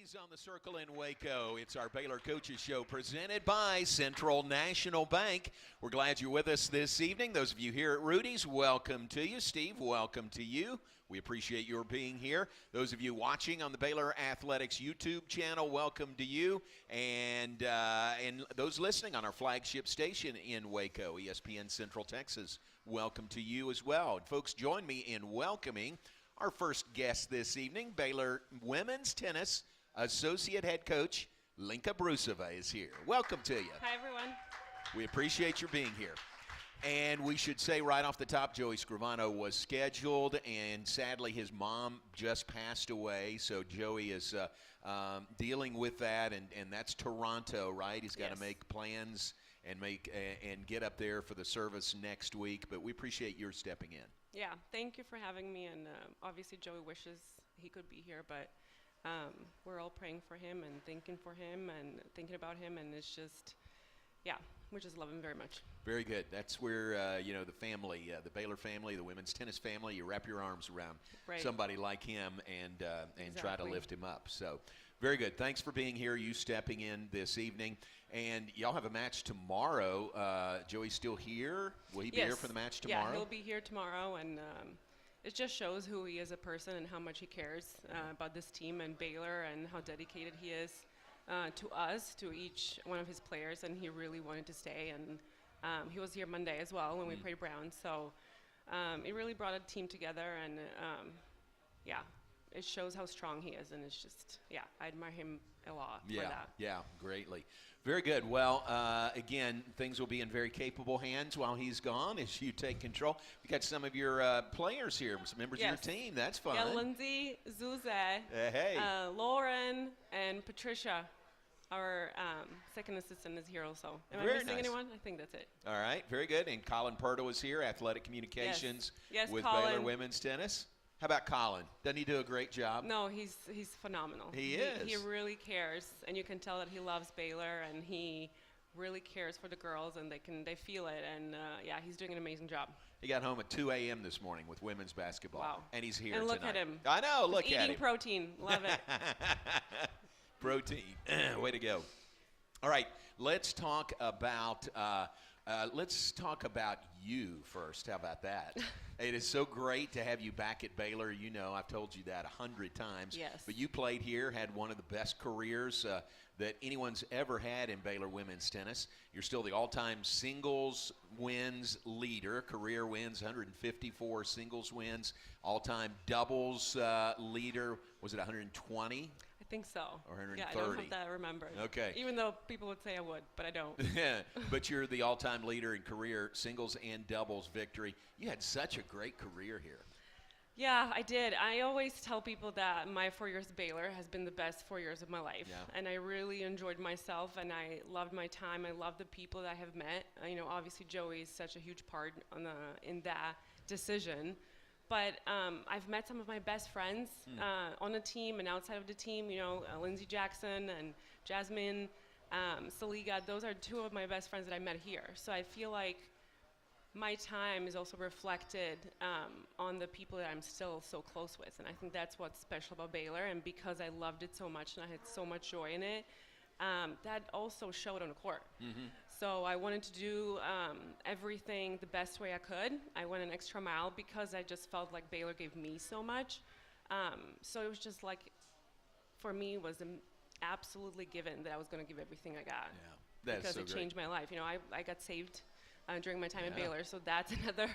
Rudy's on the Circle in Waco. It's our Baylor Coaches Show presented by Central National Bank. We're glad you're with us this evening. Those of you here at Rudy's, welcome to you. Steve, welcome to you. We appreciate your being here. Those of you watching on the Baylor Athletics YouTube channel, welcome to you. And those listening on our flagship station in Waco, ESPN Central Texas, welcome to you as well. And folks, join me in welcoming our first guest this evening. Baylor women's tennis associate head coach Lenka Broosova is here. Welcome to you. Hi, everyone. We appreciate your being here. And we should say right off the top, Joey Scrivano was scheduled, and sadly his mom just passed away. So Joey is dealing with that, and that's Toronto, right? He's got to make plans and get up there for the service next week. But we appreciate your stepping in. Yeah, thank you for having me. And obviously Joey wishes he could be here, but we're all praying for him and thinking for him and thinking about him, and it's just, yeah, we just love him very much. Very good. That's where, the family, the Baylor family, the women's tennis family, you wrap your arms around somebody like him and try to lift him up. So very good. Thanks for being here, you stepping in this evening. And y'all have a match tomorrow. Joey's still here. Will he be here for the match tomorrow? Yeah, he'll be here tomorrow, and it just shows who he is as a person and how much he cares about this team and Baylor and how dedicated he is to us, to each one of his players, and he really wanted to stay. And he was here Monday as well when we played Brown. So it really brought a team together, and yeah, it shows how strong he is, and it's just, yeah, I admire him a lot for that. Yeah, greatly. Very good. Well, again, things will be in very capable hands while he's gone as you take control. We got some of your players here, some members of your team. That's fun. Yeah, Lindsay, Zuze, Lauren, and Patricia. Our second assistant is here also. Am I missing anyone? I think that's it. All right, very good. And Colin Purtle is here, Athletic Communications with Colin. Baylor Women's Tennis. How about Colin? Doesn't he do a great job? No, he's phenomenal. He is. He really cares, and you can tell that he loves Baylor, and he really cares for the girls, and they feel it. And yeah, he's doing an amazing job. He got home at 2 a.m. this morning with women's basketball. Wow. And he's here and look tonight. at him. I know. Look he's at him. Eating protein. Love it. Protein. Way to go. All right, let's talk about you first. How about that? It is so great to have you back at Baylor. You know, I've told you that 100 times. Yes. But you played here, had one of the best careers that anyone's ever had in Baylor women's tennis. You're still the all-time singles wins leader, career wins, 154 singles wins, all-time doubles leader. Was it 120? I think so. Or 130. Yeah, I don't have that remembered. Okay. Even though people would say I would, but I don't. Yeah, but you're the all-time leader in career singles and doubles victory. You had such a great career here. Yeah, I did. I always tell people that my 4 years at Baylor has been the best 4 years of my life. Yeah. And I really enjoyed myself, and I loved my time. I loved the people that I have met. Obviously Joey is such a huge part in that decision. But I've met some of my best friends on the team and outside of the team. Lindsay Jackson and Jasmine Saliga. Those are two of my best friends that I met here. So I feel like my time is also reflected on the people that I'm still so close with. And I think that's what's special about Baylor. And because I loved it so much and I had so much joy in it, that also showed on the court. Mm-hmm. So I wanted to do everything the best way I could. I went an extra mile because I just felt like Baylor gave me so much. So it was just like, for me, it was absolutely given that I was going to give everything I got. Yeah, that's because so it changed my life. I got saved during my time at Baylor, so that's another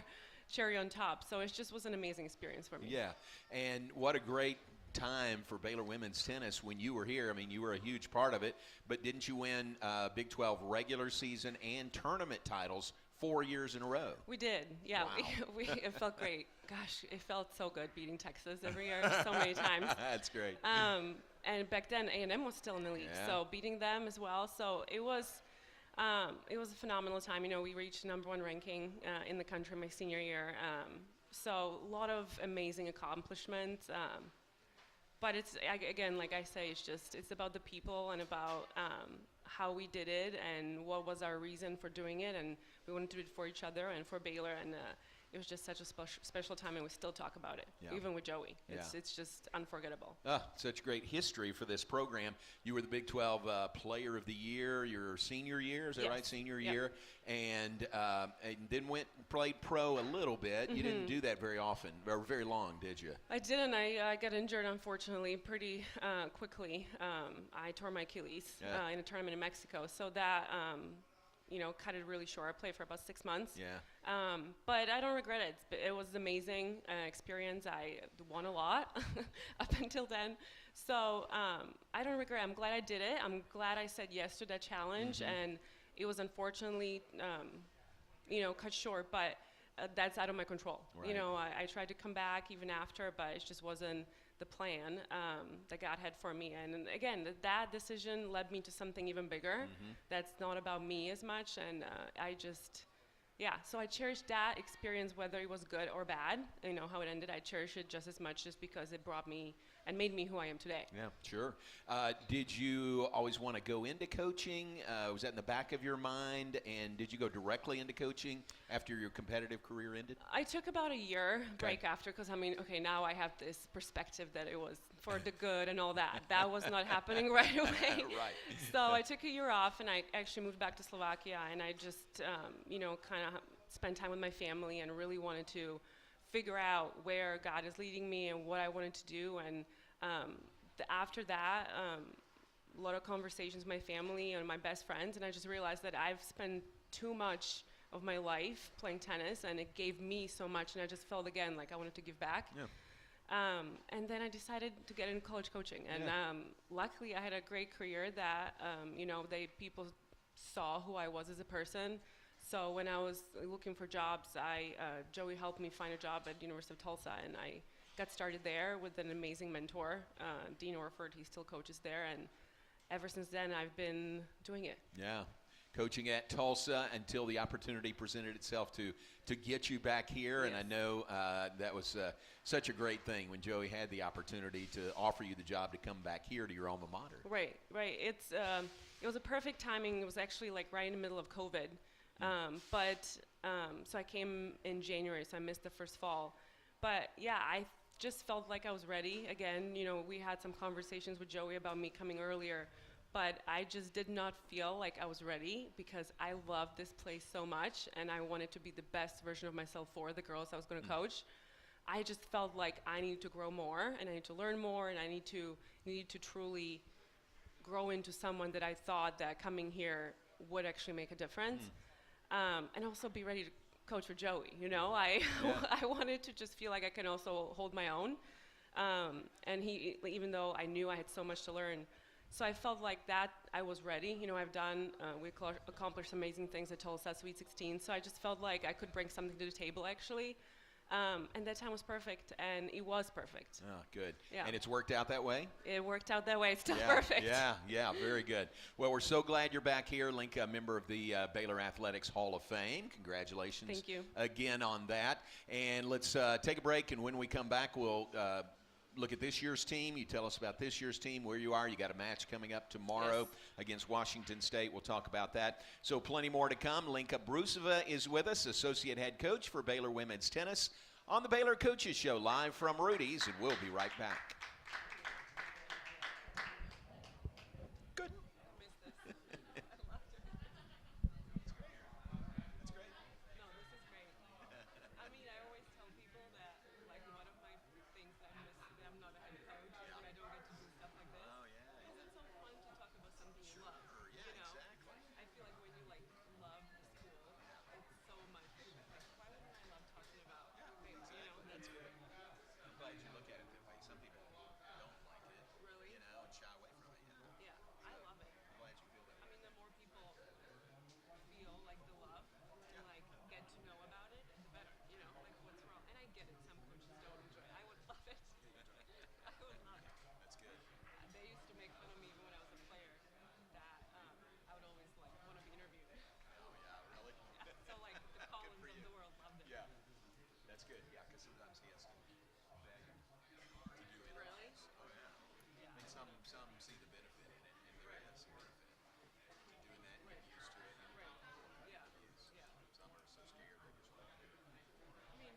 cherry on top. So it just was an amazing experience for me. Yeah, and what a great time for Baylor women's tennis when you were here. I mean, you were a huge part of it, but didn't you win Big 12 regular season and tournament titles 4 years in a row? We did, yeah. Wow. It felt great. Gosh, it felt so good beating Texas every year so many times. That's great. And back then, A&M was still in the league, so beating them as well. So it was a phenomenal time. We reached #1 ranking in the country my senior year. So a lot of amazing accomplishments. But it's, again, like I say, it's about the people and about how we did it and what was our reason for doing it. And we wanted to do it for each other and for Baylor. And it it was just such a special time, and we still talk about it, Yeah. even with Joey. Yeah. It's just unforgettable. Such great history for this program. You were the Big 12 Player of the Year your senior year, is that Yes. right? Senior Yep. year, and then went and played pro a little bit. You didn't do that very often or very long, did you? I didn't. I got injured, unfortunately, pretty quickly. I tore my Achilles Yeah. in a tournament in Mexico, so that cut it really short. I played for about 6 months. Yeah. But I don't regret it. It was an amazing experience. I won a lot up until then. So I don't regret it. I'm glad I did it. I'm glad I said yes to that challenge. And it was unfortunately, cut short. But that's out of my control. Right. I tried to come back even after, but it just wasn't the plan that God had for me. And again, that decision led me to something even bigger. That's not about me as much. And so I cherished that experience, whether it was good or bad. How it ended, I cherish it just as much, just because it brought me and made me who I am today. Yeah, sure. Did you always want to go into coaching? Was that in the back of your mind? And did you go directly into coaching after your competitive career ended? I took about a year break after, because now I have this perspective that it was for the good and all that. That was not happening right away. Right. So I took a year off, and I actually moved back to Slovakia, and I just, kind of spent time with my family and really wanted to figure out where God is leading me and what I wanted to do. And after that, a lot of conversations with my family and my best friends, and I just realized that I've spent too much of my life playing tennis, and it gave me so much, and I just felt again like I wanted to give back. Yeah. And then I decided to get into college coaching, and luckily I had a great career that people saw who I was as a person. So when I was looking for jobs, Joey helped me find a job at University of Tulsa, and I got started there with an amazing mentor, Dean Orford. He still coaches there, and ever since then I've been doing it. Yeah. Coaching at Tulsa until the opportunity presented itself to get you back here. Yes. And I know that was such a great thing when Joey had the opportunity to offer you the job to come back here to your alma mater. Right. It was a perfect timing. It was actually like right in the middle of COVID. So I came in January, so I missed the first fall. But yeah, I just felt like I was ready. Again, we had some conversations with Joey about me coming earlier, but I just did not feel like I was ready, because I love this place so much, and I wanted to be the best version of myself for the girls I was going to coach. I just felt like I needed to grow more, and I need to learn more, and I need to truly grow into someone that I thought that coming here would actually make a difference. And also be ready to coach for Joey. I wanted to just feel like I can also hold my own. And even though I knew I had so much to learn, so I felt like that I was ready. We accomplished amazing things at Tulsa Sweet 16. So I just felt like I could bring something to the table, actually. And that time was perfect, and it was perfect. Oh, good. Yeah. And it's worked out that way? It worked out that way. It's still perfect. Yeah, very good. Well, we're so glad you're back here, Lenka, a member of the Baylor Athletics Hall of Fame. Congratulations. Thank you. Again on that. And let's take a break, and when we come back, we'll look at this year's team. You tell us about this year's team, where you are. You got a match coming up tomorrow against Washington State. We'll talk about that. So plenty more to come. Lenka Broosova is with us, Associate Head Coach for Baylor Women's Tennis, on the Baylor Coaches Show, live from Rudy's, and we'll be right back. Good. I always tell people that, like, one of my things that I miss that I'm not a head coach is when I don't get to do stuff like this. Oh, yeah. Because it's so fun to talk about something you love. Yeah, exactly. I feel like when you love the school, it's so much. Like, why wouldn't I love talking about Baylor? That's good. I'm glad you look at it that way. Some people don't like it, Really? and shy away from it. Yeah, I love it. I'm glad you feel that way. The more people feel like the love and get to know about it, the better. What's wrong? And I get it. Some coaches don't enjoy it. I would love it. I would love it. That's good. They used to make fun of me when I was a player that I would always want to be interviewed. Oh, yeah, really? Yeah, so the Collins of the world loved it. Yeah, that's good. Yeah, because sometimes he has to beg to do it. Really? Oh, yeah. I mean, some see the benefit in it, and there is some benefit to doing that and get used to it. And Yeah. some are so scared they just won't do it.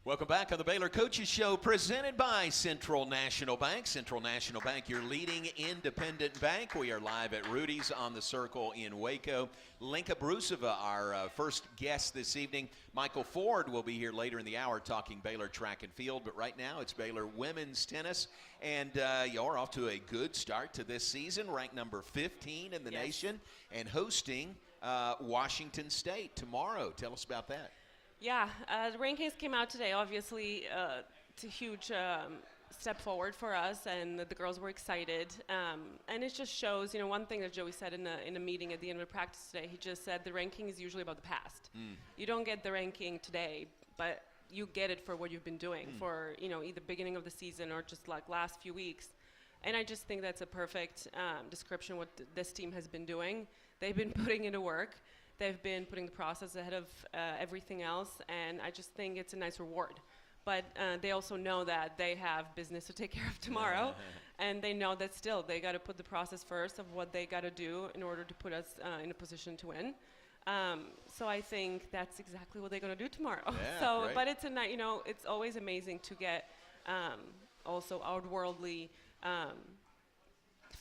Welcome back on the Baylor Coaches Show, presented by Central National Bank. Central National Bank, your leading independent bank. We are live at Rudy's on the Circle in Waco. Lenka Broosova, our first guest this evening. Michael Ford will be here later in the hour talking Baylor track and field, but right now it's Baylor women's tennis. And you're off to a good start to this season, ranked number 15 in the nation, and hosting Washington State tomorrow. Tell us about that. Yeah, the rankings came out today. Obviously, it's a huge step forward for us, and the girls were excited. And it just shows, one thing that Joey said in a meeting at the end of practice today. He just said the ranking is usually about the past. You don't get the ranking today, but you get it for what you've been doing for, either beginning of the season or just like last few weeks. And I just think that's a perfect description of what this team has been doing. They've been putting into work. They've been putting the process ahead of everything else, and I just think it's a nice reward. But they also know that they have business to take care of tomorrow, and they know that still they got to put the process first of what they got to do in order to put us in a position to win. So I think that's exactly what they're going to do tomorrow. Yeah, great. But it's it's always amazing to get also outworldly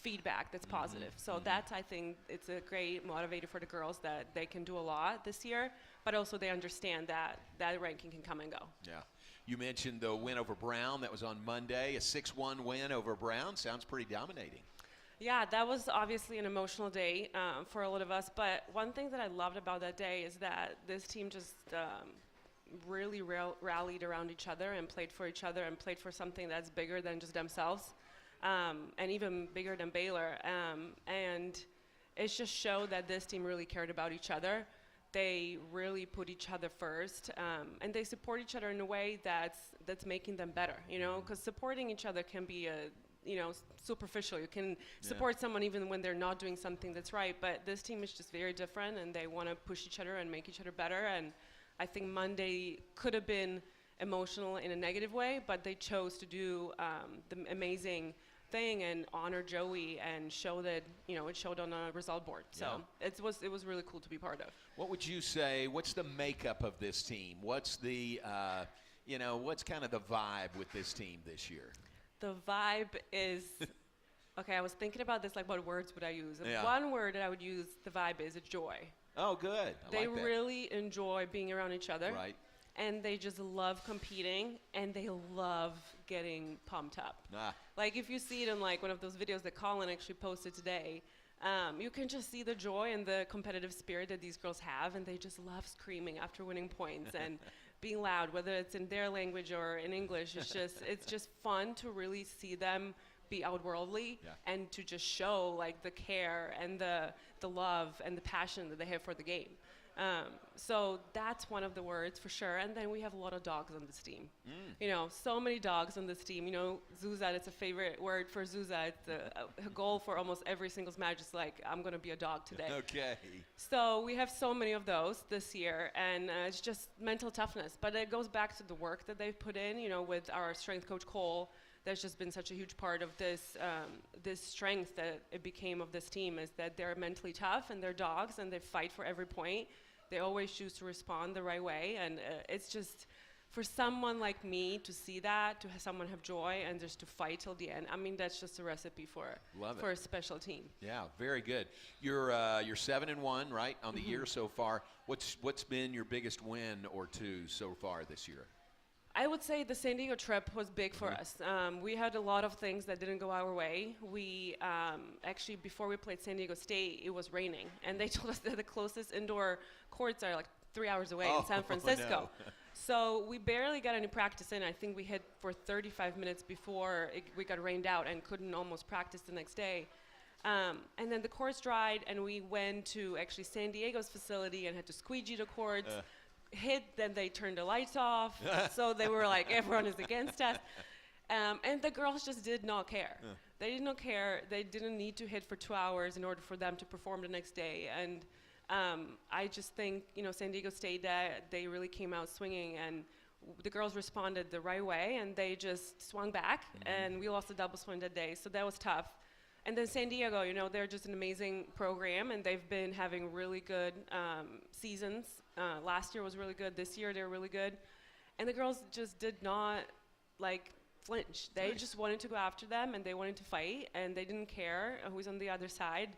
feedback that's positive. So that's, I think, it's a great motivator for the girls that they can do a lot this year, but also they understand that that ranking can come and go. Yeah. You mentioned the win over Brown. That was on Monday, a 6-1 win over Brown. Sounds pretty dominating. Yeah, that was obviously an emotional day for a lot of us, but one thing that I loved about that day is that this team just really rallied around each other and played for each other and played for something that's bigger than just themselves. And even bigger than Baylor. And it just showed that this team really cared about each other. They really put each other first, and they support each other in a way that's making them better, because supporting each other can be superficial. You can support someone even when they're not doing something that's right, but this team is just very different, and they want to push each other and make each other better. And I think Monday could have been emotional in a negative way, but they chose to do the amazing thing and honor Joey and show that it showed on a result board. So it was really cool to be part of. What would you say? What's the makeup of this team? What's the what's kind of the vibe with this team this year? The vibe is okay. I was thinking about this, like what words would I use? And Yeah. one word that I would use, the vibe is joy. Oh, good. They like that. really enjoy being around each other. Right. And they just love competing, and they love getting pumped up. Like if you see it in like one of those videos that Colin actually posted today, you can just see the joy and the competitive spirit that these girls have, and they just love screaming after winning points and being loud, whether it's in their language or in English. It's just fun to really see them be outworldly and to just show like the care and the love and the passion that they have for the game. So that's one of the words for sure. And then we have a lot of dogs on this team. So many dogs on this team. Zuza, it's a favorite word for Zuza. It's a goal for almost every single match. It's like, I'm going to be a dog today. Okay. So we have so many of those this year, and it's just mental toughness. But it goes back to the work that they've put in, with our strength coach Cole. That's just been such a huge part of this strength that it became of this team, is that they're mentally tough and they're dogs and they fight for every point. They always choose to respond the right way, and it's just for someone like me to see that, to have someone have joy and just to fight till the end. I mean, that's just a recipe for a special team. Yeah, very good. You're 7-1, right, on the year so far. What's been your biggest win or two so far this year? I would say the San Diego trip was big for us. We had a lot of things that didn't go our way. We actually, before we played San Diego State, it was raining, and they told us that the closest indoor courts are like 3 hours away in San Francisco. No. So we barely got any practice in. I think we hit for 35 minutes before we got rained out and couldn't almost practice the next day. And then the courts dried, and we went to actually San Diego's facility and had to squeegee the courts. Then they turned the lights off. So they were like, everyone is against us. And the girls just did not care. They did not care. They didn't need to hit for 2 hours in order for them to perform the next day. And I just think, San Diego State, they really came out swinging, and the girls responded the right way, and they just swung back, and we lost a double swing that day. So that was tough. And then San Diego, they're just an amazing program, and they've been having really good seasons. Last year was really good. This year they're really good. and the girls just did not like flinch. They Nice. just wanted to go after them, and they wanted to fight, and they didn't care who's on the other side.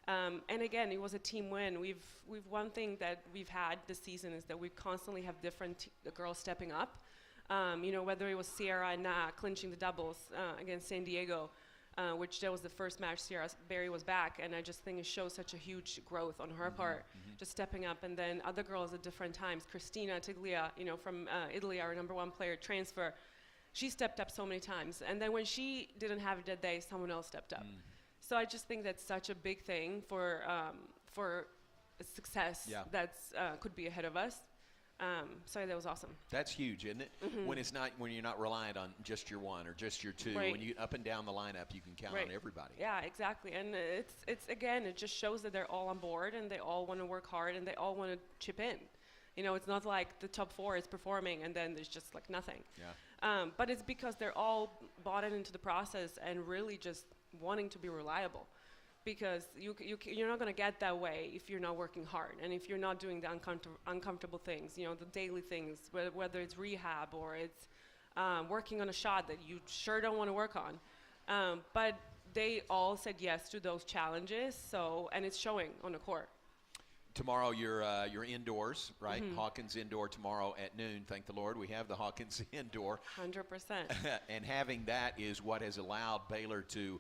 And again, it was a team win. We've one thing that we've had this season is that we constantly have different girls stepping up. Whether it was Sierra and Na clinching the doubles against San Diego, which that was the first match Sierra Barry was back, and I just think it shows such a huge growth on her part, just stepping up. And then other girls at different times, Cristina Tiglia, from Italy, our #1 player transfer, she stepped up so many times. And then when she didn't have a dead day, someone else stepped up. So I just think that's such a big thing for success that's could be ahead of us. So that was awesome. That's huge, isn't it? When you're not reliant on just your one or just your two. Right. When you up and down the lineup, you can count on everybody. Yeah, exactly. And it's again, it just shows that they're all on board and they all want to work hard and they all want to chip in. It's not like the top 4 is performing and then there's just like nothing. Yeah. But it's because they're all bought into the process and really just wanting to be reliable. Because you're not going to get that way if you're not working hard and if you're not doing the uncomfortable things, the daily things, whether it's rehab or it's working on a shot that you sure don't want to work on. But they all said yes to those challenges, and it's showing on the court. Tomorrow you're indoors, right? Hawkins indoor tomorrow at noon. Thank the Lord we have the Hawkins indoor. 100%. And having that is what has allowed Baylor to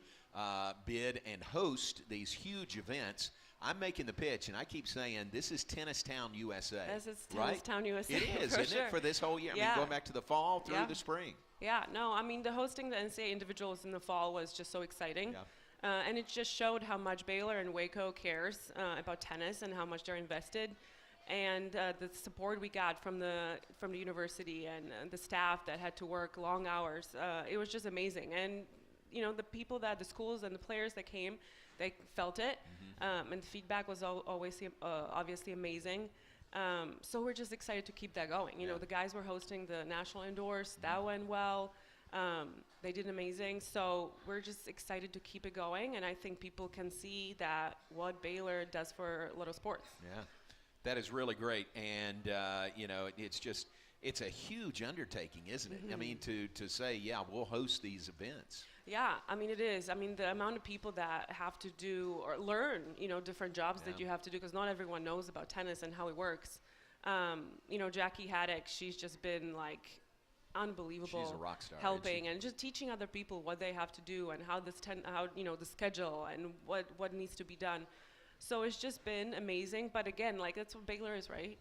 bid and host these huge events. I'm making the pitch, and I keep saying this is Tennis Town, USA. This is Tennis Town, USA. It is, isn't it, for this whole year? I mean, going back to the fall through the spring. Yeah, no, I mean, the hosting the NCAA individuals in the fall was just so exciting. Yeah. And it just showed how much Baylor and Waco cares about tennis and how much they're invested. And the support we got from the university and the staff that had to work long hours, it was just amazing. And the schools and the players that came, they felt it, and the feedback was always obviously amazing. So we're just excited to keep that going. The guys were hosting the national indoors, that went well. They did amazing. So we're just excited to keep it going, and I think people can see that what Baylor does for little sports. Yeah, that is really great, and it's a huge undertaking, isn't it? I mean, to say, we'll host these events. Yeah, I mean, it is. I mean, the amount of people that have to do or learn, different jobs that you have to do, because not everyone knows about tennis and how it works. Jackie Haddock, she's just been like unbelievable. She's a rock star, helping and just teaching other people what they have to do and how the schedule and what needs to be done. So it's just been amazing. But again, like that's what Baylor is, right?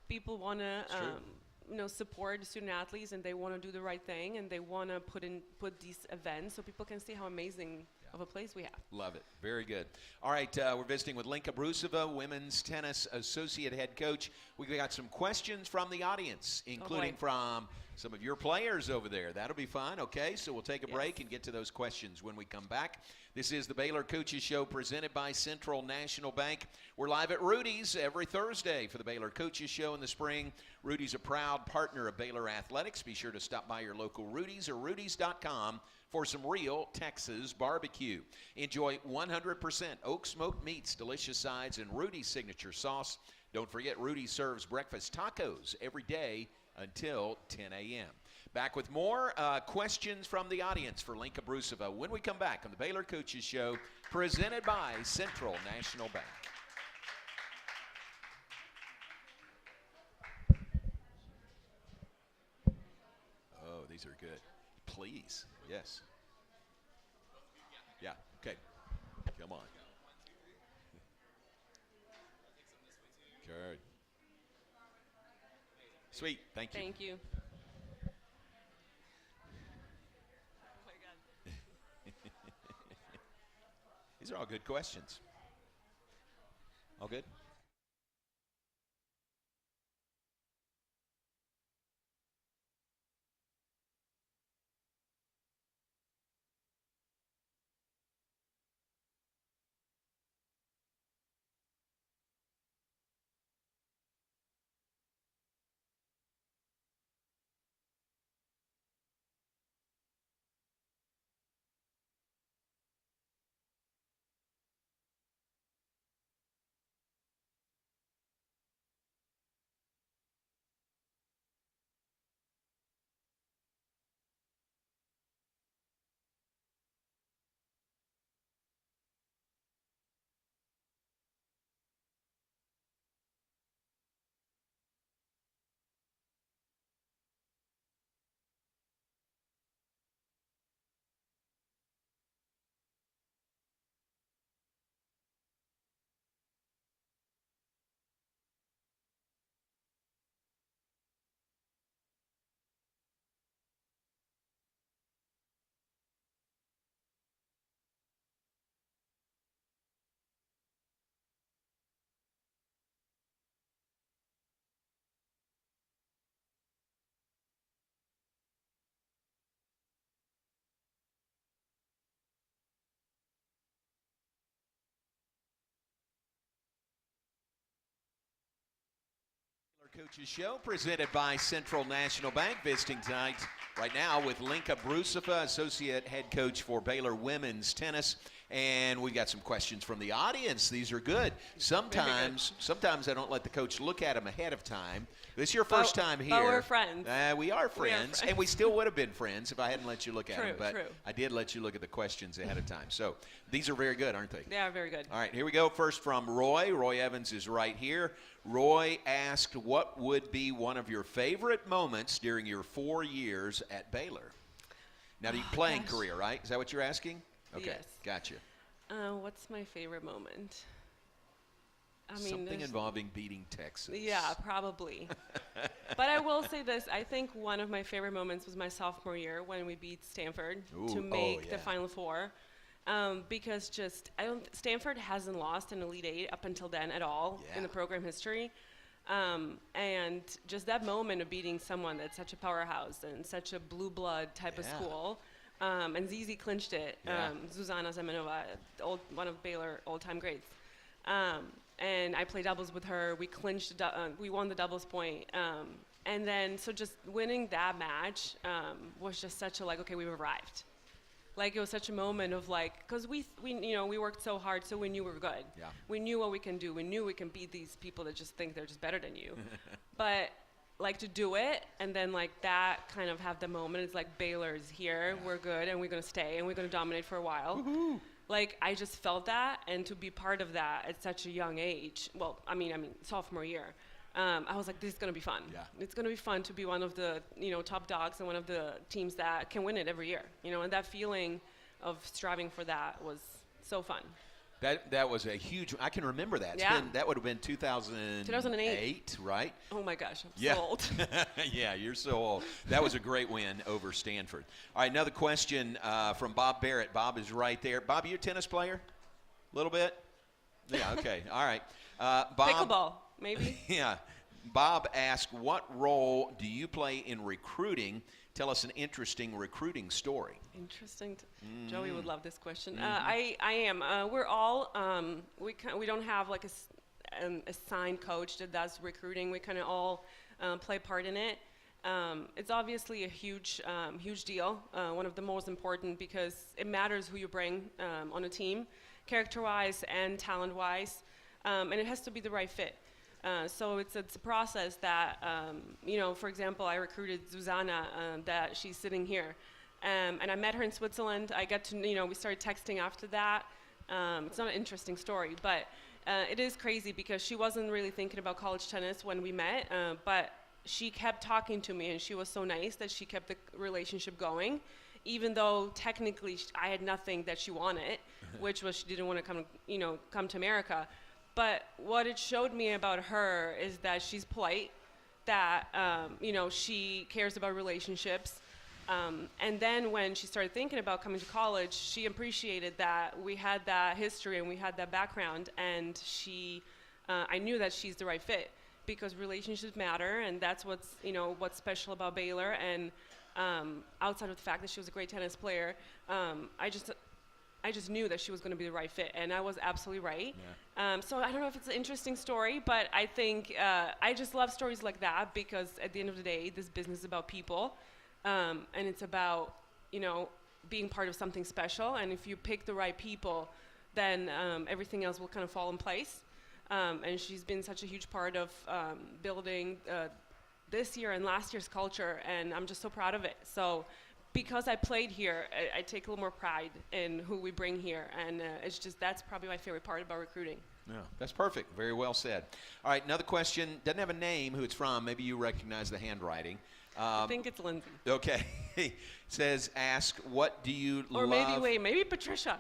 People want to support student athletes, and they want to do the right thing, and they want to put these events so people can see how amazing of a place we have. Love it. Very good. All right, we're visiting with Lenka Broosova, Women's Tennis Associate Head Coach. We got some questions from the audience, including from some of your players over there. That'll be fun. Okay, so we'll take a break and get to those questions when we come back. This is the Baylor Coaches Show presented by Central National Bank. We're live at Rudy's every Thursday for the Baylor Coaches Show in the spring. Rudy's a proud partner of Baylor Athletics. Be sure to stop by your local Rudy's or rudys.com for some real Texas barbecue. Enjoy 100% oak smoked meats, delicious sides, and Rudy's signature sauce. Don't forget, Rudy's serves breakfast tacos every day until 10 a.m. Back with more questions from the audience for Lenka Broosova when we come back on the Baylor Coaches Show, presented by Central National Bank. Oh, these are good. Please, yes. Yeah, okay. Come on. Good. Sweet, thank you. Thank you. These are all good questions. All good? Coaches Show presented by Central National Bank. Visiting tonight right now with Lenka Broosova, Associate Head Coach for Baylor Women's Tennis. And we got some questions from the audience. These are good. Sometimes I don't let the coach look at them ahead of time. This is your first time here. But we're friends. We are friends, and we still would have been friends if I hadn't let you look at them. But True. I did let you look at the questions ahead of time. So these are very good, aren't they? They are very good. All right, here we go. First from Roy. Roy Evans is right here. Roy asked, what would be one of your favorite moments during your 4 years at Baylor? Now, your playing career, right? Is that what you're asking? Okay, Yes. gotcha. What's my favorite moment? I mean, Something there's- involving beating Texas. Yeah, probably. But I will say this. I think one of my favorite moments was my sophomore year when we beat Stanford Ooh, to make yeah. the Final Four. Because Stanford hasn't lost an Elite Eight up until then at all in the Yeah. program history. And just that moment of beating someone that's such a powerhouse and such a blue blood type of Yeah. school. And Zizi clinched it. Yeah. Zuzana Zemenova, one of Baylor all-time greats. And I played doubles with her. We clinched. We won the doubles point. And then, so just winning that match was just such a okay, we've arrived. Like, it was such a moment of because we worked so hard, so we knew we were good. Yeah. We knew what we can do. We knew we can beat these people that just think they're just better than you. But to do it and then that kind of have the moment, it's Baylor's here, we're good, and we're gonna stay, and we're gonna dominate for a while. Woohoo. I just felt that, and to be part of that at such a young age. Well, I mean, sophomore year. I was this is gonna be fun. Yeah. It's gonna be fun to be one of the top dogs and one of the teams that can win it every year. And that feeling of striving for that was so fun. That was a huge. I can remember that. Yeah. That would have been 2008, right? Oh my gosh, I'm Yeah. so old. Yeah, you're so old. That was a great win over Stanford. All right, another question from Bob Barrett. Bob is right there. Bob, you a tennis player? A little bit? Yeah, okay. All right. Bob, Pickleball, maybe. Yeah. Bob asked, what role do you play in recruiting? Tell us an interesting recruiting story. Interesting. Joey would love this question. I am. We're all. We don't have an assigned coach that does recruiting. We kind of all play part in it. It's obviously a huge deal. One of the most important because it matters who you bring on a team, character-wise and talent-wise, and it has to be the right fit. So it's a process that, for example, I recruited Zuzana, that she's sitting here. And I met her in Switzerland. I got to, we started texting after that. It's not an interesting story, but it is crazy because she wasn't really thinking about college tennis when we met, but she kept talking to me, and she was so nice that she kept the relationship going, even though technically I had nothing that she wanted, which was she didn't want to come to America. But what it showed me about her is that she's polite, that, she cares about relationships. And then when she started thinking about coming to college, she appreciated that we had that history and we had that background. And I knew that she's the right fit because relationships matter. And that's what's special about Baylor. And outside of the fact that she was a great tennis player, I just knew that she was going to be the right fit, and I was absolutely right. Yeah. So I don't know if it's an interesting story, but I think I just love stories like that because at the end of the day, this business is about people, and it's about, being part of something special. And if you pick the right people, then everything else will kind of fall in place. And she's been such a huge part of building this year and last year's culture, and I'm just so proud of it. So because I played here, I take a little more pride in who we bring here, and that's probably my favorite part about recruiting. Yeah, that's perfect. Very well said. All right, another question. Doesn't have a name who it's from. Maybe you recognize the handwriting. I think it's Lindsay. Okay. It says, ask, what do you or love? maybe Patricia.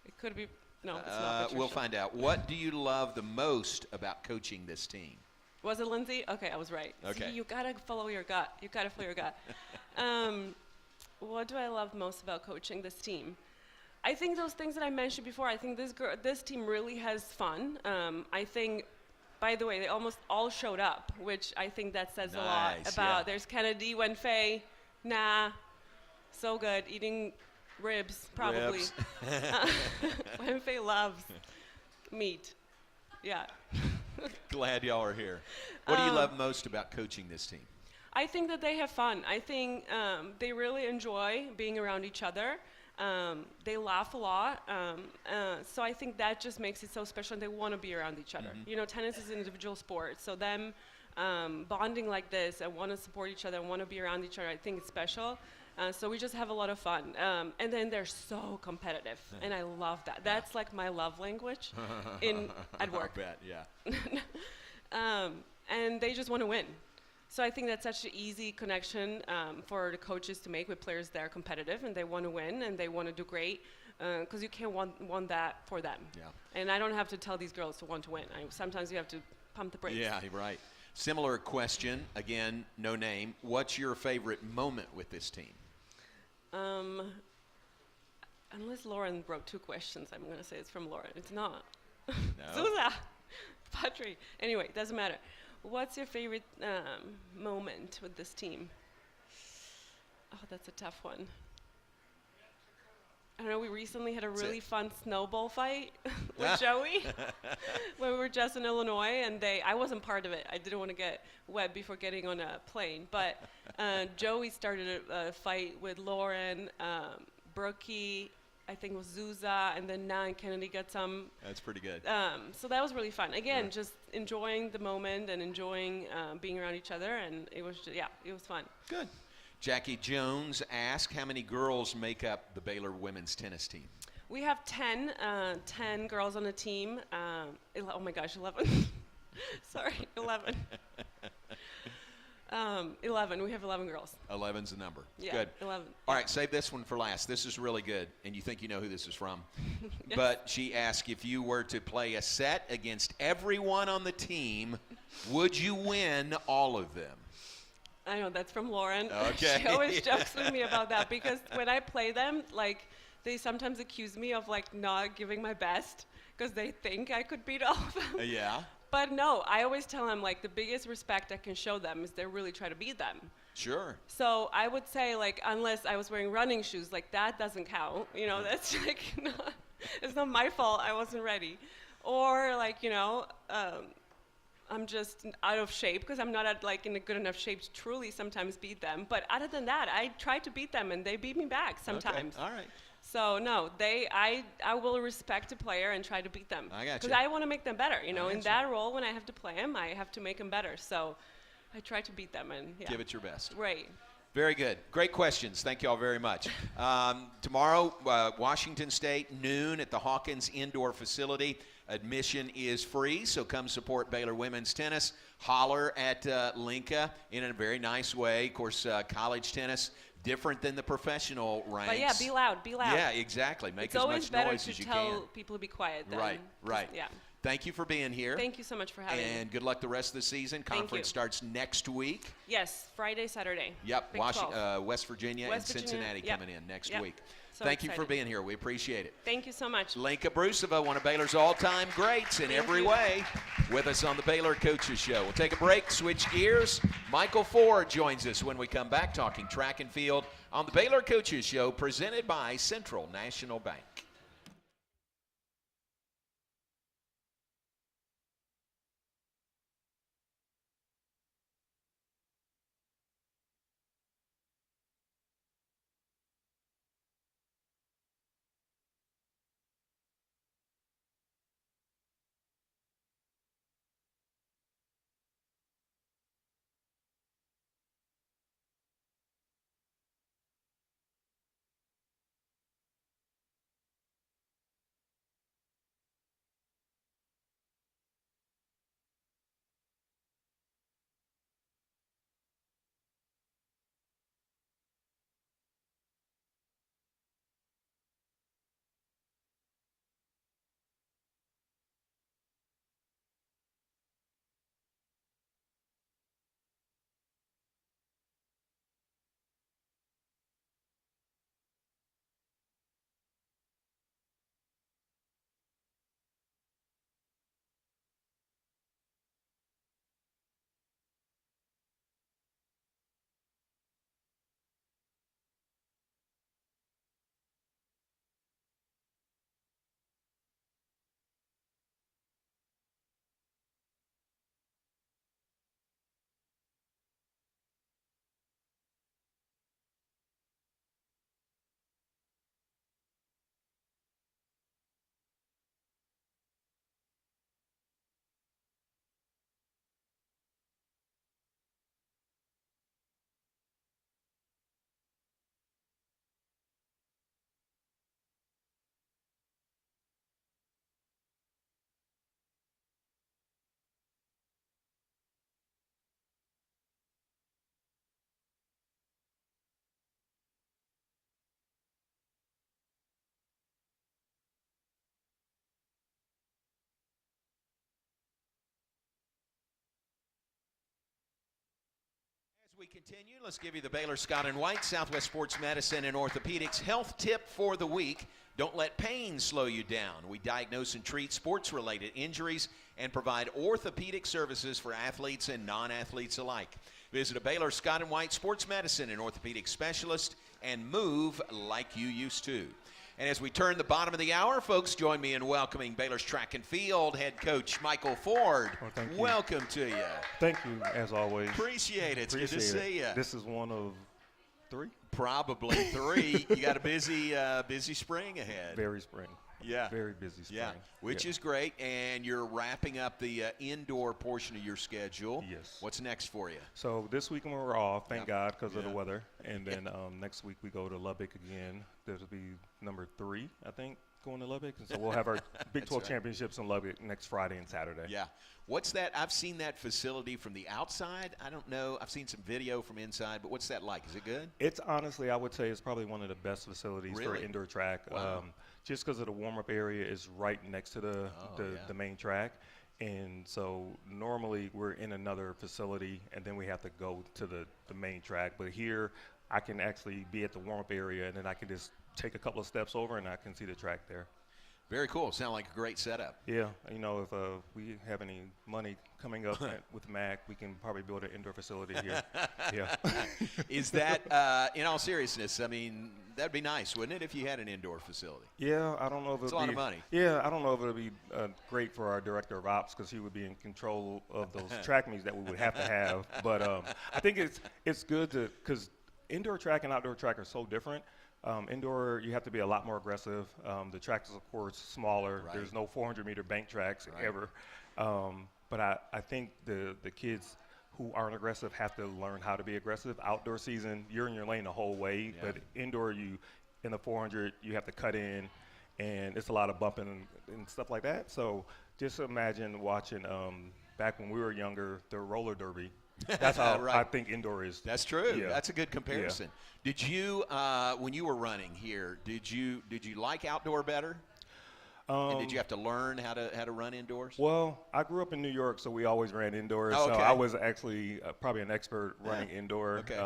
It could be, no, it's not Patricia. We'll find out. What do you love the most about coaching this team? Was it Lindsay? Okay, I was right. Okay. See, you got to follow your gut. What do I love most about coaching this team? I think those things that I mentioned before. I think this team really has fun. I think, by the way, they almost all showed up, which I think that says a lot about. Yeah. There's Kennedy, Wenfei, nah, so good, eating ribs probably. Ribs. Wenfei loves meat. Yeah. Glad y'all are here. What do you love most about coaching this team? I think that they have fun. I think they really enjoy being around each other. They laugh a lot. So I think that just makes it so special, and they want to be around each other. You know, tennis is an individual sport, so them bonding like this and want to support each other and want to be around each other, I think it's special. So we just have a lot of fun. And then they're so competitive, and I love that. That's like my love language at work. I bet, yeah. And they just want to win. So I think that's such an easy connection for the coaches to make with players that are competitive and they want to win and they want to do great, because you can't want that for them. Yeah. And I don't have to tell these girls to want to win. Sometimes you have to pump the brakes. Yeah, you're right. Similar question, again, no name. What's your favorite moment with this team? Unless Lauren wrote two questions, I'm going to say it's from Lauren. It's not. No. Zuza, Patri. Anyway, doesn't matter. What's your favorite moment with this team? Oh, that's a tough one. I don't know, we recently had a really fun snowball fight with Joey when we were just in Illinois, and I wasn't part of it. I didn't want to get wet before getting on a plane. But Joey started a fight with Lauren, Brookie, I think it was Zuza, and then Nan Kennedy got some. That's pretty good. So that was really fun. Again, just enjoying the moment and enjoying being around each other, and it was it was fun. Good. Jackie Jones asked, how many girls make up the Baylor women's tennis team? We have 10 girls on the team. Oh my gosh, 11. Sorry, 11. 11. We have 11 girls. 11's the number. Yeah, good. 11. All right, save this one for last. This is really good, and you think you know who this is from. Yes. But she asked, if you were to play a set against everyone on the team, would you win all of them? I know, that's from Lauren. Okay. She always jokes with me about that, because when I play them, like, they sometimes accuse me of like not giving my best because they think I could beat all of them. Yeah. But no, I always tell them, like, the biggest respect I can show them is they really try to beat them. Sure. So I would say, like, unless I was wearing running shoes, like, that doesn't count. You know, that's like, it's not my fault I wasn't ready. Or, like, you know, I'm just out of shape because I'm not in a good enough shape to truly sometimes beat them. But other than that, I try to beat them and they beat me back sometimes. Okay. All right. So no, I will respect a player and try to beat them. I got you. Because I want to make them better. You know, in you. that role, when I have to play them, I have to make them better. So I try to beat them and give it your best. Right. Very good. Great questions. Thank you all very much. Tomorrow, Washington State, noon at the Hawkins Indoor Facility. Admission is free, so come support Baylor women's tennis. Holler at Lenka in a very nice way. Of course, college tennis, different than the professional ranks. But yeah, be loud, be loud. Yeah, exactly. Make it's as always much better noise to as you tell can. people to be quiet. Then, Right. Yeah. Thank you for being here. Thank you so much for having me. And good luck the rest of the season. Conference starts next week. Yes, Friday, Saturday. Yep, Big 12. West Virginia and Cincinnati coming in next week. So Thank you for excited. being here. We appreciate it. Thank you so much. Lenka Broosova, one of Baylor's all-time greats in every way, with us on the Baylor Coaches Show. We'll take a break, switch gears. Michael Ford joins us when we come back talking track and field on the Baylor Coaches Show, presented by Central National Bank. As we continue, let's give you the Baylor Scott and White Southwest Sports Medicine and Orthopedics health tip for the week. Don't let pain slow you down. We diagnose and treat sports-related injuries and provide orthopedic services for athletes and non-athletes alike. Visit a Baylor Scott and White Sports Medicine and Orthopedic specialist and move like you used to. And as we turn the bottom of the hour, folks, join me in welcoming Baylor's track and field head coach Michael Ford. Well, thank you. Welcome to you. Thank you, as always. Appreciate it. It's good to see you. This is one of three? Probably three. You got a busy spring ahead. Very spring. Yeah. Very busy spring. Yeah, which is great. And you're wrapping up the indoor portion of your schedule. Yes. What's next for you? So this weekend we're off, thank Yep. God, because of the Yeah. weather. And then next week we go to Lubbock again. This will be number 3, I think, going to Lubbock. And so we'll have our Big 12 right. championships in Lubbock next Friday and Saturday. Yeah. What's that? I've seen that facility from the outside. I don't know. I've seen some video from inside, but what's that like? Is it good? It's honestly, I would say, it's probably one of the best facilities for Really? an indoor track. Wow. Just because of the warm-up area is right next to the yeah. main track. And so normally we're in another facility, and then we have to go to the main track. But here I can actually be at the warm-up area, and then I can just take a couple of steps over, and I can see the track there. Very cool. Sound like a great setup. Yeah, you know, if we have any money coming up with MAC, we can probably build an indoor facility here. Yeah. Is that, in all seriousness, I mean, that'd be nice, wouldn't it, if you had an indoor facility? Yeah, I don't know if It's it'll a lot be of money. Yeah, I don't know if it'll be great for our director of ops because he would be in control of those track meets that we would have to have. But I think it's good to because indoor track and outdoor track are so different. Indoor, you have to be a lot more aggressive. The track is, of course, smaller. Right. There's no 400-meter bank tracks Right. ever. But I think the kids who aren't aggressive have to learn how to be aggressive. Outdoor season, you're in your lane the whole way. Yeah. But indoor, in the 400, you have to cut in, and it's a lot of bumping and stuff like that. So just imagine watching, back when we were younger, the roller derby. That's how Right. I think indoor is. That's true. Yeah. That's a good comparison. Did you, when you were running here, did you like outdoor better? And did you have to learn how to run indoors? Well, I grew up in New York, so we always ran indoors. Oh, So okay. I was actually probably an expert running indoor. Okay.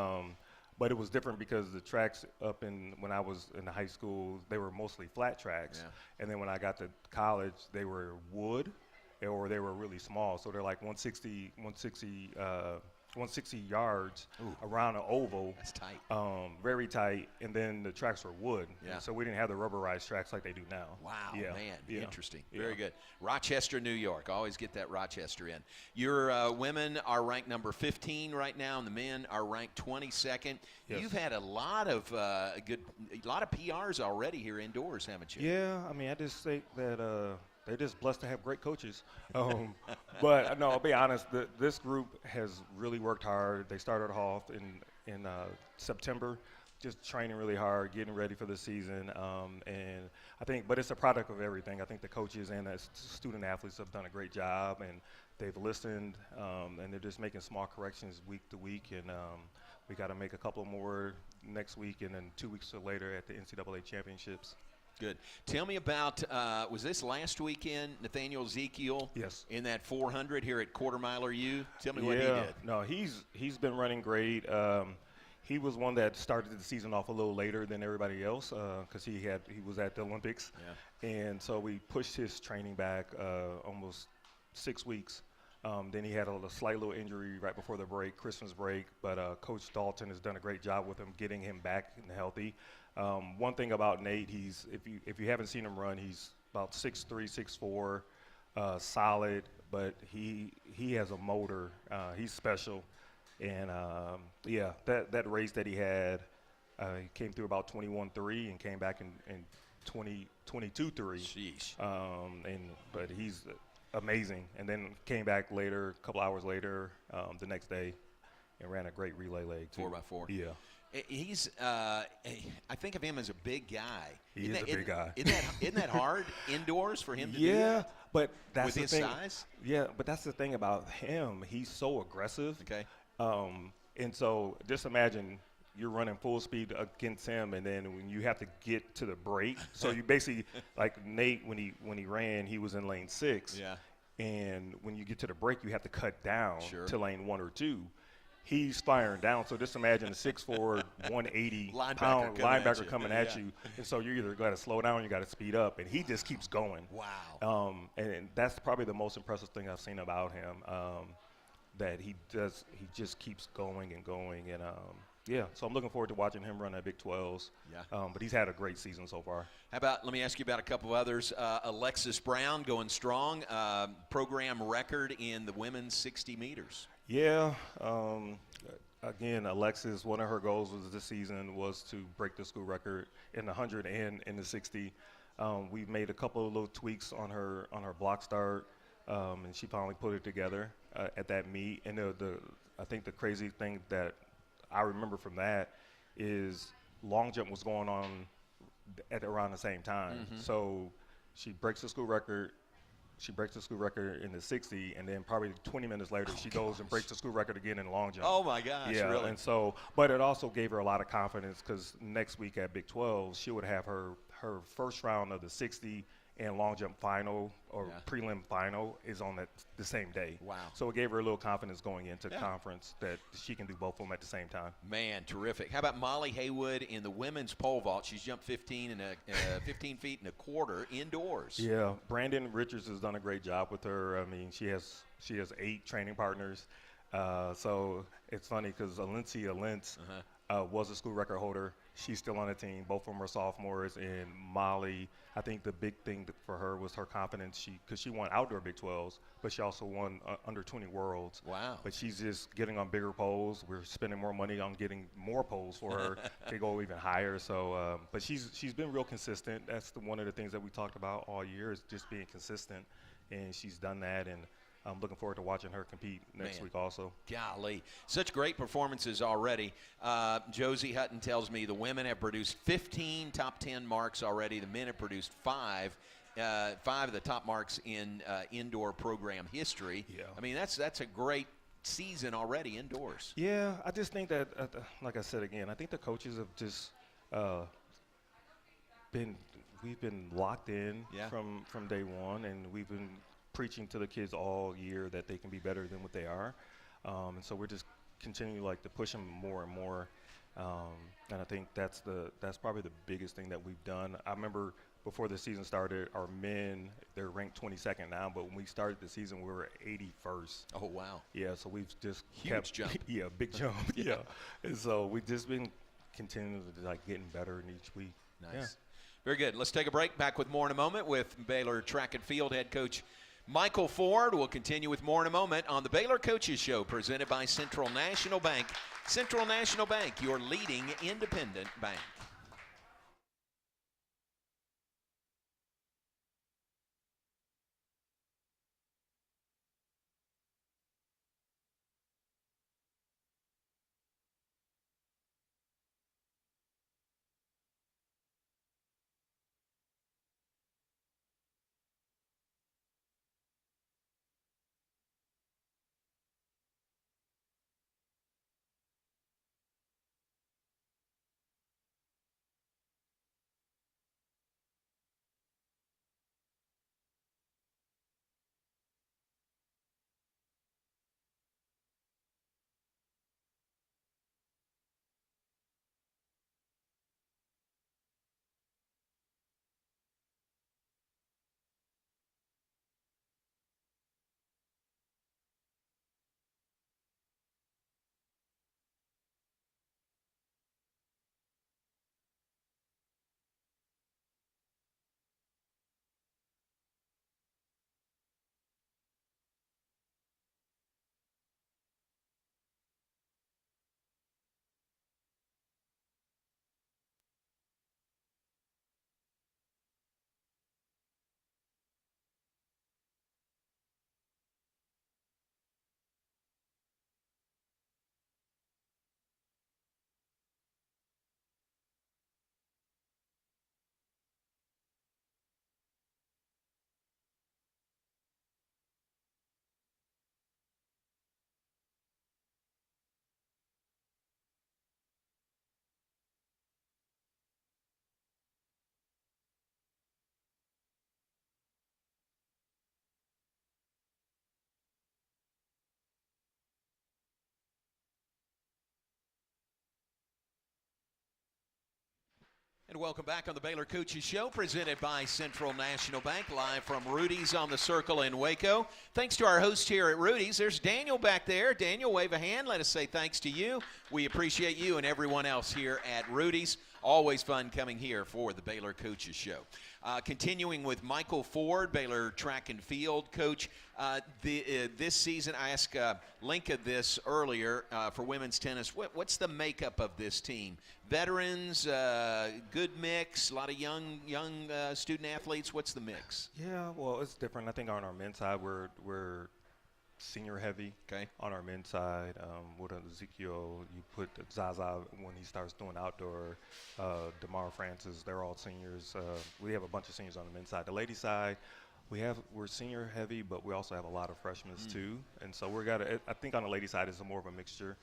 But it was different because the tracks when I was in high school, they were mostly flat tracks. Yeah. And then when I got to college, they were wood, or they were really small. So they're like 160 yards around an oval. That's tight. Very tight. And then the tracks were wood. Yeah. So we didn't have the rubberized tracks like they do now. Wow, Yeah. man, Yeah. interesting. Yeah. Very good. Rochester, New York. Always get that Rochester in. Your women are ranked number 15 right now, and the men are ranked 22nd. Yes. You've had a lot of PRs already here indoors, haven't you? Yeah, I mean, I just think that they're just blessed to have great coaches. But no, I'll be honest. This group has really worked hard. They started off in September, just training really hard, getting ready for the season. And I think, but it's a product of everything. I think the coaches and the student athletes have done a great job, and they've listened, and they're just making small corrections week to week. And we got to make a couple more next week, and then 2 weeks later at the NCAA championships. Good. Tell me about, was this last weekend, Nathaniel Ezekiel? Yes. In that 400 here at Quarter Miler U? Tell me what he did. No, he's been running great. He was one that started the season off a little later than everybody else because he was at the Olympics. Yeah. And so we pushed his training back almost 6 weeks. Then he had a slight little injury right before the break, Christmas break, but Coach Dalton has done a great job with him getting him back and healthy. One thing about Nate, if you haven't seen him run, he's about 6'3", 6'4", solid, but he has a motor. He's special, and that race that he had, he came through about 21.3 and came back in 22.3. Sheesh. But he's amazing, and then came back later, a couple hours later, the next day, and ran a great relay leg too. 4x4. Yeah. He's, I think of him as a big guy. He is a big guy. Isn't that hard indoors for him to do Yeah, that? but that's With the his thing. size? Yeah, but that's the thing about him. He's so aggressive. Okay. And so just imagine you're running full speed against him, and then when you have to get to the break, so you basically like Nate when he ran, he was in lane 6. Yeah. And when you get to the break, you have to cut down Sure. to lane 1 or 2. he's firing down. So just imagine a 6'4", 180 Linebacker pound coming at linebacker you. coming Yeah. at you, and so you either got to slow down, or you got to speed up, and he just keeps going. Wow. And that's probably the most impressive thing I've seen about him. That he just keeps going and going, and yeah. So I'm looking forward to watching him run that Big 12s. Yeah. But he's had a great season so far. How about, let me ask you about a couple of others. Alexis Brown going strong, program record in the women's 60 meters. Yeah. Again, Alexis, one of her goals was this season was to break the school record in the 100 and in the 60. We've made a couple of little tweaks on her block start, and she finally put it together at that meet. And I think the crazy thing that I remember from that is long jump was going on at around the same time. Mm-hmm. So she breaks the school record. She breaks the school record in the 60, and then probably 20 minutes later, she goes and breaks the school record again in long jump. Oh my gosh, yeah, really? And so, but it also gave her a lot of confidence because next week at Big 12, she would have her first round of the 60 and long jump final or prelim final is on the same day. Wow. So it gave her a little confidence going into conference that she can do both of them at the same time. Man, terrific. How about Molly Haywood in the women's pole vault? She's jumped 15 feet and a quarter indoors. Yeah, Brandon Richards has done a great job with her. I mean, she has 8 training partners. So it's funny because Alencia Lentz was a school record holder. She's still on the team. Both of them are sophomores. And Molly, I think the big thing for her was her confidence. Because she won outdoor Big 12s, but she also won under 20 worlds. Wow. But she's just getting on bigger poles. We're spending more money on getting more poles for her to go even higher. So, but she's been real consistent. That's one of the things that we talked about all year is just being consistent. And she's done that. And I'm looking forward to watching her compete next week also. Golly, such great performances already. Josie Hutton tells me the women have produced 15 top 10 marks already. The men have produced 5 of the top marks in indoor program history. Yeah. I mean, that's a great season already indoors. Yeah, I just think that, like I said again, I think the coaches have just we've been locked in from day one, and we've been preaching to the kids all year that they can be better than what they are, and so we're just continuing to push them more and more, and I think that's probably the biggest thing that we've done. I remember before the season started, our men, they're ranked 22nd now, but when we started the season, we were 81st. Oh wow! Yeah, so we've just Huge jump. Yeah, big jump. Yeah, and so we've just been continuing to getting better in each week. Nice. Yeah. Very good. Let's take a break. Back with more in a moment with Baylor track and field head coach Michael Ford. We'll continue with more in a moment on the Baylor Coaches Show, presented by Central National Bank. Central National Bank, your leading independent bank. And welcome back on the Baylor Coaches Show, presented by Central National Bank, live from Rudy's on the Circle in Waco. Thanks to our host here at Rudy's. There's Daniel back there. Daniel, wave a hand. Let us say thanks to you. We appreciate you and everyone else here at Rudy's. Always fun coming here for the Baylor Coaches Show. Continuing with Michael Ford, Baylor track and field coach. This season, I asked Lenka this earlier for women's tennis. What's the makeup of this team? Veterans, good mix, a lot of young student athletes. What's the mix? Yeah, well, it's different. I think on our men's side, we're senior heavy. Okay. On our men's side, with Ezekiel, you put Zaza when he starts doing outdoor. DeMar Francis, they're all seniors. We have a bunch of seniors on the men's side. The ladies' side, we're senior heavy, but we also have a lot of freshmen too. And so I think on the ladies' side, it's more of a mixture.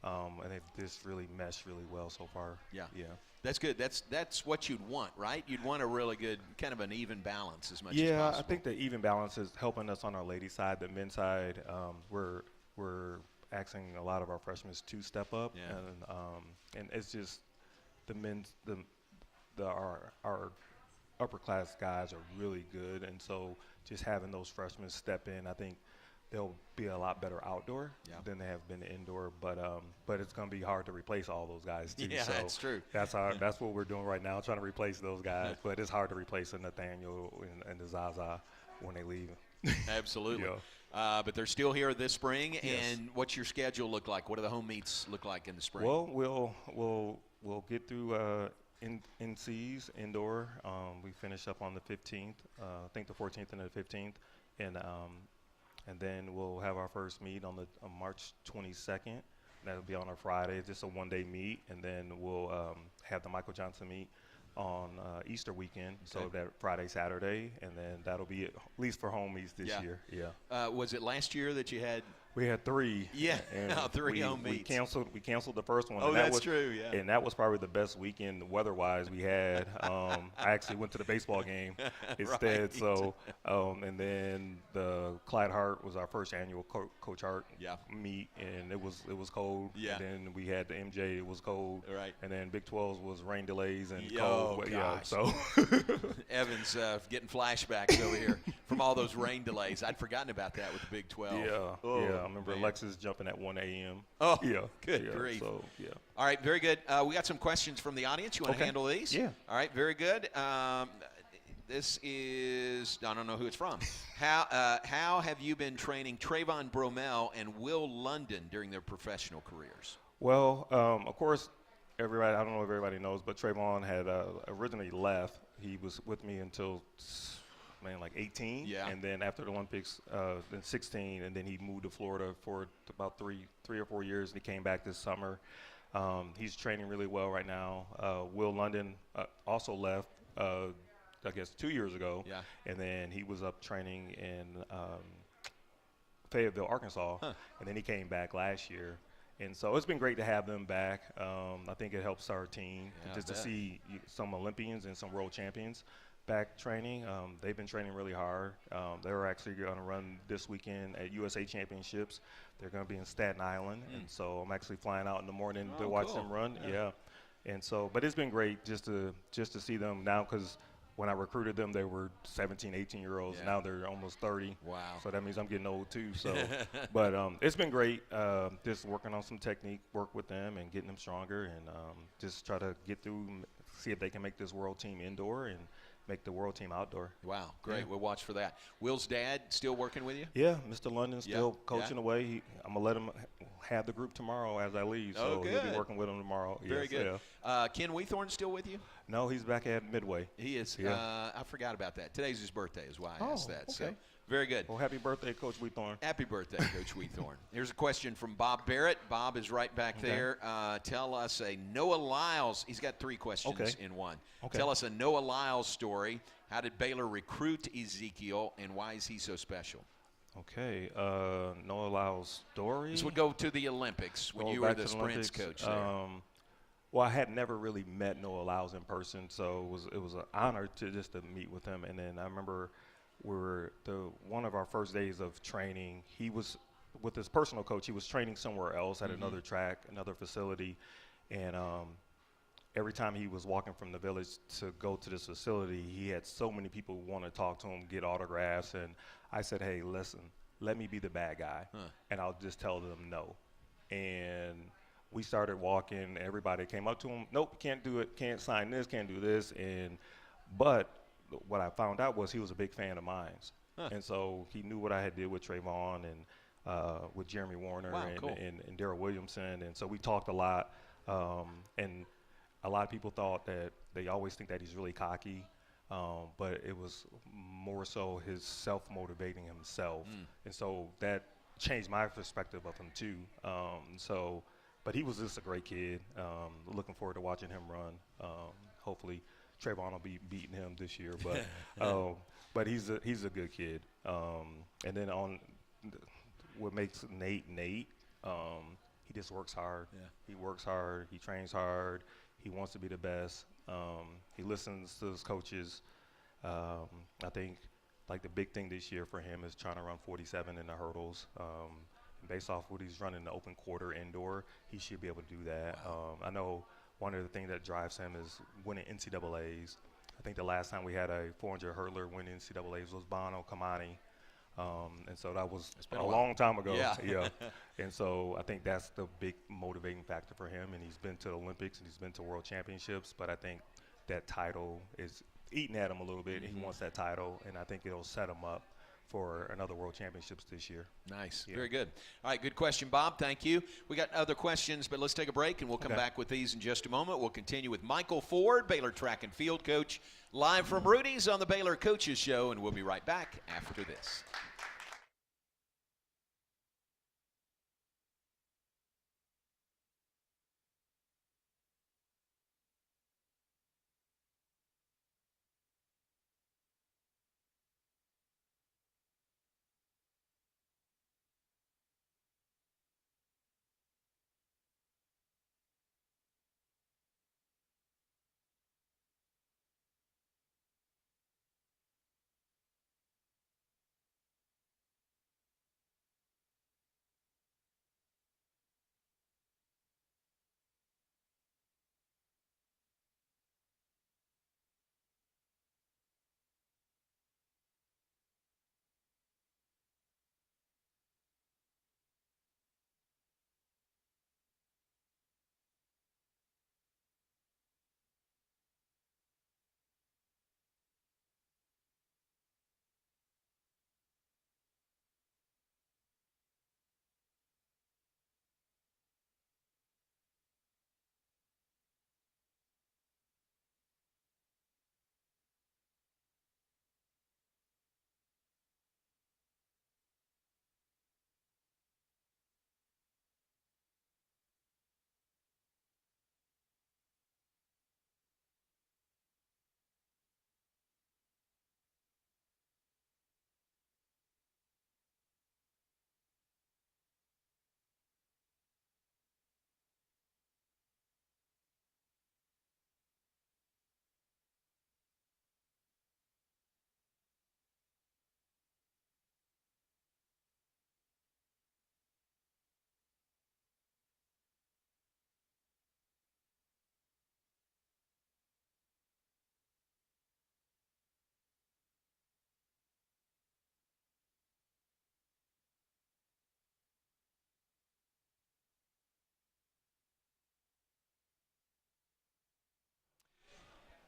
And they've just really meshed really well so far. Yeah. Yeah. That's good. That's what you'd want, right? You'd want a really good, kind of an even balance as much as Yeah, possible. I think the even balance is helping us on our ladies' side. The men's side, we're asking a lot of our freshmen to step up, Yeah. and it's just our upper class guys are really good, and so just having those freshmen step in, I think they'll be a lot better outdoor than they have been indoor. But it's going to be hard to replace all those guys too. Yeah, so that's true. That's what we're doing right now, trying to replace those guys. But it's hard to replace a Nathaniel and the Zaza when they leave. Absolutely. Yeah. But they're still here this spring. Yes. And what's your schedule look like? What do the home meets look like in the spring? Well, we'll get through NCs indoor. We finish up on the 15th. I think the 14th and the 15th, and then we'll have our first meet on March 22nd. That'll be on a Friday. It's just a one-day meet, and then we'll have the Michael Johnson meet on Easter weekend, so that Friday, Saturday, and then that'll be it, at least for home meets this year. Yeah. Was it last year that you had? We had 3. Yeah, and three home meets. We canceled the first one. Oh, and that that's was, true, yeah. And that was probably the best weekend weather-wise we had. I actually went to the baseball game instead. Right. So, and then the Clyde Hart was our first annual Coach Hart meet, and it was cold. Yeah. And then we had the MJ. It was cold. Right. And then Big 12 was rain delays and Oh, cold. gosh. Yeah. So. Evan's getting flashbacks over here from all those rain delays. I'd forgotten about that with the Big 12. Yeah. Oh, yeah. I remember man. Alexis jumping at 1 a.m. Oh, yeah. good yeah, grief. So, yeah. All right, very good. We got some questions from the audience. You want to handle these? Yeah. All right, very good. This is, I don't know who it's from. How have you been training Trayvon Bromell and Will London during their professional careers? Well, of course, I don't know if everybody knows, but Trayvon had originally left. He was with me until, like 18. Yeah. And then after the Olympics, then 16, and then he moved to Florida for about three or 4 years, and he came back this summer. He's training really well right now. Will London also left, I guess, 2 years ago. Yeah. And then he was up training in Fayetteville, Arkansas, and then he came back last year. And so it's been great to have them back. I think it helps our team just to see some Olympians and some world champions back training. They've been training really hard. They're actually going to run this weekend at USA Championships. They're going to be in Staten Island, and so I'm actually flying out in the morning to watch them run. Yeah. And so, but it's been great just to see them now, because when I recruited them, they were 17, 18-year-olds. Yeah. Now they're almost 30. Wow. So that means I'm getting old too. So, but it's been great. Just working on some technique, work with them, and getting them stronger, and just try to get through, see if they can make this world team indoor and make the world team outdoor. Wow, great. Yeah. We'll watch for that. Will's dad still working with you? Yeah, Mr. London's still Yeah. coaching away. I'm going to let him have the group tomorrow as I leave. Oh, So he'll be good. working with him tomorrow. Very Yes, good. yeah. Ken Weathorn still with you? No, he's back at Midway. He is. Yeah. I forgot about that. Today's his birthday is why I asked that. So okay. very good. Well, happy birthday, Coach Weathorn. Happy birthday, Coach Weathorn. Here's a question from Bob Barrett. Bob is right back there. Tell us a Noah Lyles. He's got 3 questions in one. Okay. Tell us a Noah Lyles story. How did Baylor recruit Ezekiel, and why is he so special? Okay, Noah Lyles' story. This would go to the Olympics when Go you were back the to sprints Olympics. coach there. Well, I had never really met Noah Lyles in person, so it was an honor to meet with him. And then I remember one of our first days of training, he was with his personal coach. He was training somewhere else at another track, another facility, and every time he was walking from the village to go to this facility, he had so many people who want to talk to him, get autographs, and I said, hey, listen, let me be the bad guy, and I'll just tell them no. And we started walking. Everybody came up to him, nope, can't do it, can't sign this, can't do this. But what I found out was he was a big fan of mine. And so he knew what I had did with Trayvon and with Jeremy Warner and Darrell Williamson. And so we talked a lot. And a lot of people thought that they always think that he's really cocky. But it was more so his self-motivating himself. And so that changed my perspective of him too. But he was just a great kid. Looking forward to watching him run. Hopefully Trayvon will be beating him this year, but he's a good kid. And then what makes Nate, he just works hard. Yeah. He works hard. He trains hard. He wants to be the best. He listens to his coaches. I think like the big thing this year for him is trying to run 47 in the hurdles. Based off what he's running in the open quarter indoor, he should be able to do that. I know one of the things that drives him is winning NCAAs. I think the last time we had a 400 hurdler win NCAAs was Bono Kamani. And so that was a long time ago. Yeah. And so I think that's the big motivating factor for him. And he's been to the Olympics and he's been to World Championships. But I think that title is eating at him a little bit. And he wants that title. And I think it'll set him up for another World Championships this year. Nice. Yeah. Very good. All right, good question, Bob. Thank you. We got other questions, but let's take a break, and we'll come back with these in just a moment. We'll continue with Michael Ford, Baylor track and field coach, live from Rudy's on the Baylor Coaches Show, and we'll be right back after this.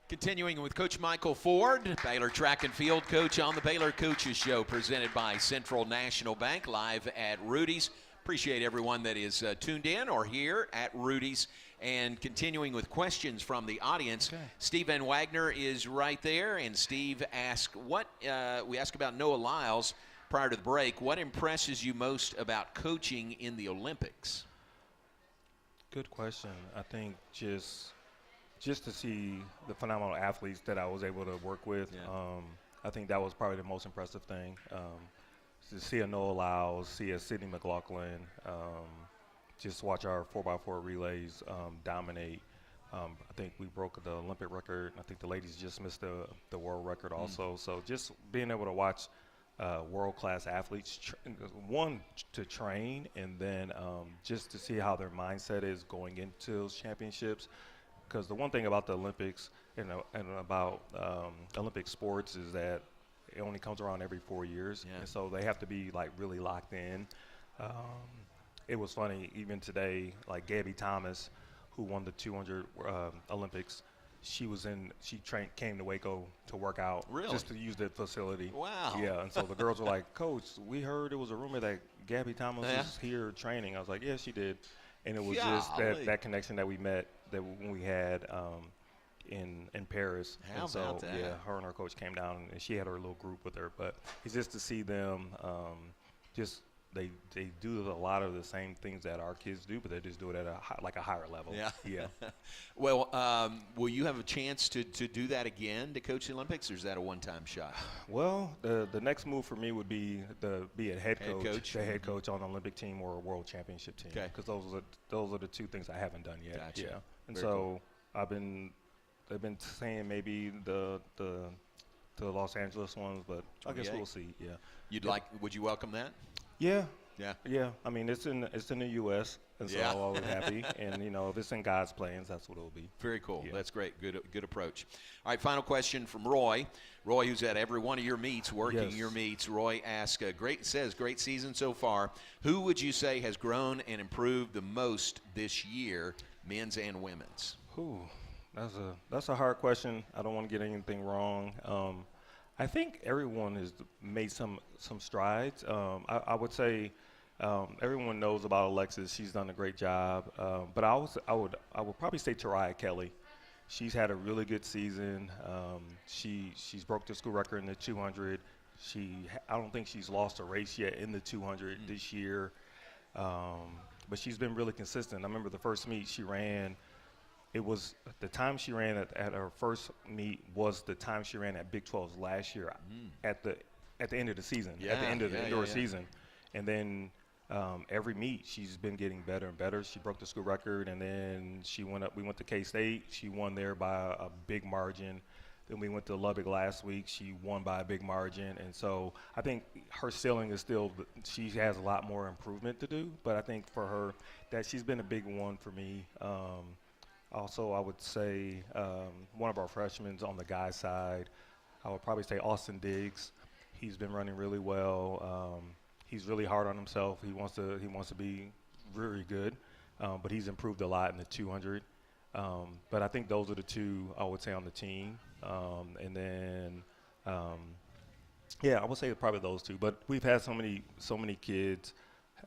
Continuing with Coach Michael Ford, Baylor track and field coach on the Baylor Coaches Show, presented by Central National Bank, live at Rudy's. Appreciate everyone that is tuned in or here at Rudy's. And continuing with questions from the audience, Steve Van Wagner is right there. And Steve asked, we asked about Noah Lyles prior to the break. What impresses you most about coaching in the Olympics? Good question. I think just to see the phenomenal athletes that I was able to work with, I think that was probably the most impressive thing. To see a Noah Lyles, see a Sydney McLaughlin, just watch our 4x4 relays dominate. I think we broke the Olympic record. I think the ladies just missed the world record also. So just being able to watch world-class athletes, to train, and then just to see how their mindset is going into those championships. because the one thing about the Olympics and about Olympic sports is that it only comes around every 4 years, Yeah. and so they have to be like really locked in. Um, it was funny even today, like Gabby Thomas, who won the 200 Olympics. Came to Waco to work out Really? just to use the facility. Wow. Yeah, and so the girls were like, "Coach, we heard it was a rumor that Gabby Thomas Yeah. is here training." I was like, "Yeah, she did," and it was just Golly. that connection that we met that when we had in Paris. How and so about that? yeah, her and her coach came down and she had her little group with her. But it's just to see them just they do a lot of the same things that our kids do, but they just do it at a higher level. Yeah. Yeah. Well, will you have a chance to do that again, to coach the Olympics, or is that a one-time shot? Well, the next move for me would be be a head Head coach. the head coach on an Olympic team or a world championship team. Okay. Because those are the two things I haven't done yet. Gotcha. Yeah. And Very so cool. I've been saying maybe the Los Angeles ones, but I guess 28. we'll see. Yeah. Would you welcome that? Yeah. Yeah. Yeah. I mean, it's in the U.S. and so Yeah. I'm always happy. And if it's in God's plans, that's what it'll be. Very cool. Yeah. That's great. Good approach. All right, final question from Roy. Roy, who's at every one of your meets, working Yes. your meets. Roy asks, great season so far. Who would you say has grown and improved the most this year, men's and women's? Ooh, that's a hard question. I don't want to get anything wrong. I think everyone has made some strides. I would say everyone knows about Alexis. She's done a great job. But I would probably say Tariah Kelly. She's had a really good season. She's broke the school record in the 200. I don't think she's lost a race yet in the 200 this year. But she's been really consistent. I remember the first meet she ran. It was the time she ran at her first meet was the time she ran at Big 12s last year at the end of the season, at the end of the indoor season. And then every meet she's been getting better and better. She broke the school record, and then we went to K-State. She won there by a big margin. Then we went to Lubbock last week. She won by a big margin. And so I think her ceiling is still, she has a lot more improvement to do. But I think for her, that she's been a big one for me. Also, I would say one of our freshmen on the guys' side, I would probably say Austin Diggs. He's been running really well. He's really hard on himself. He wants to be really good, but he's improved a lot in the 200. But I think those are the two I would say on the team. And then, I would say probably those two. But we've had so many kids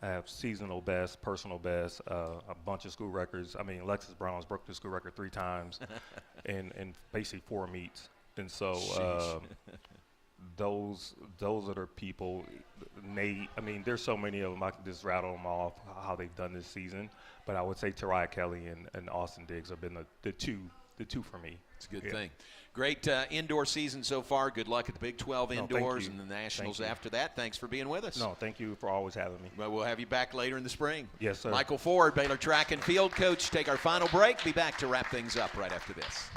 have seasonal best, personal best, a bunch of school records. I mean, Alexis Brown's broke the school record 3 times in basically 4 meets. And so those are the people. Nate, I mean, there's so many of them. I can just rattle them off how they've done this season. But I would say Tariah Kelly and Austin Diggs have been the two for me. It's a good thing. Great indoor season so far. Good luck at the Big 12 indoors and the Nationals after that. Thanks for being with us. No, thank you for always having me. Well, we'll have you back later in the spring. Yes, sir. Michael Ford, Baylor track and field coach. Take our final break. Be back to wrap things up right after this.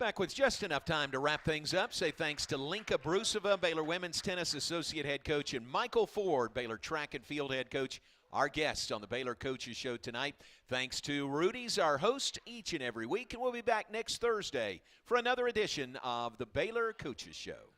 Back with just enough time to wrap things up. Say thanks to Lenka Broosova, Baylor Women's Tennis Associate Head Coach, and Michael Ford, Baylor Track and Field Head Coach, our guests on the Baylor Coaches Show tonight. Thanks to Rudy's, our host each and every week, and we'll be back next Thursday for another edition of the Baylor Coaches Show.